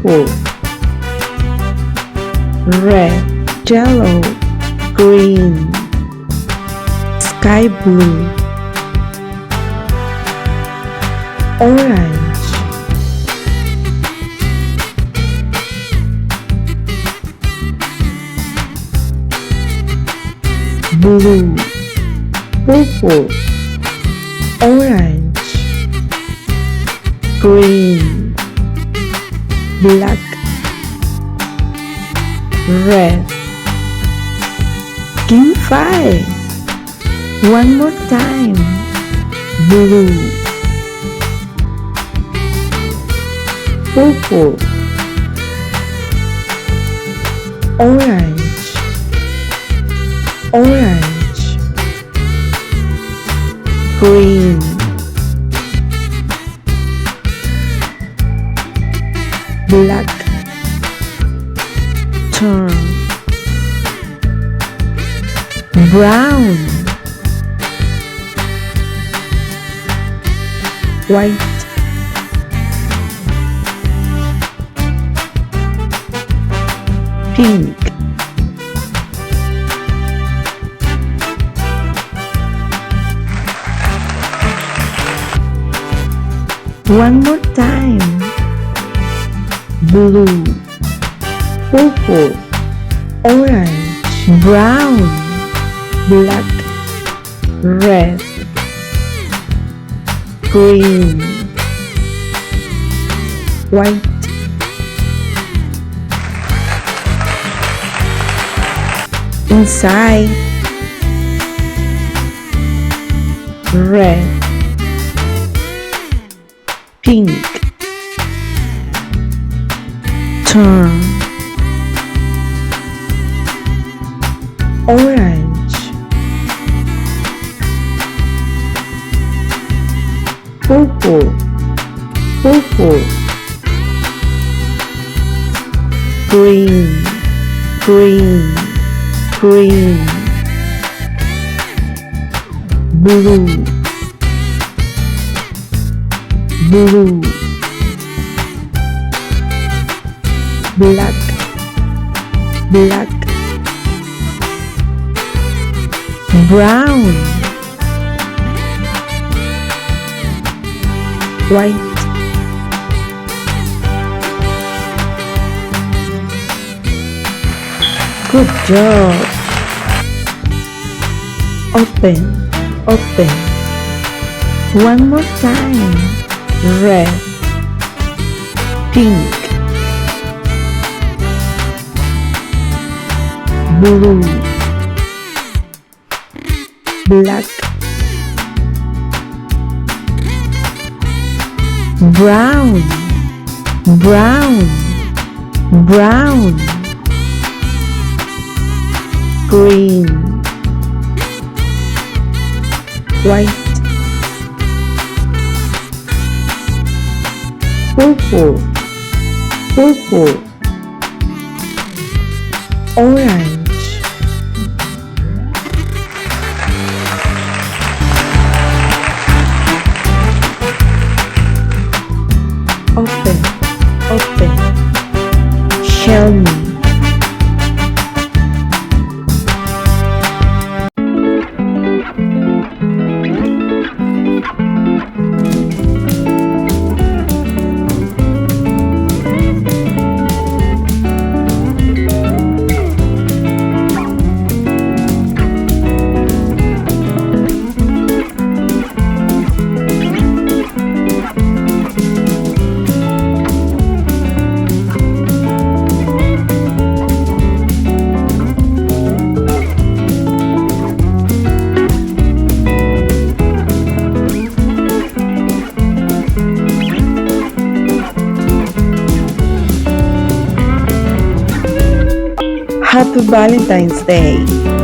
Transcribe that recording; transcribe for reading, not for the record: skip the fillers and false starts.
purple, red, yellow, green, sky blue, orange, blue, purple, orange, green, black, red. Give 5. One more time. Blue, purple, orange, orange, green, black, turn, brown, white, pink, one more time. Blue, purple, orange, brown, black, red, green, white, inside, red, pink, turn, orange, purple, purple, green, green, green, blue, blue, black, black, brown, white, good job. Open, open, one more time. Red, pink, blue, black, brown, brown, brown, green, white, purple, purple, orange, open, open, show me. Happy Valentine's Day!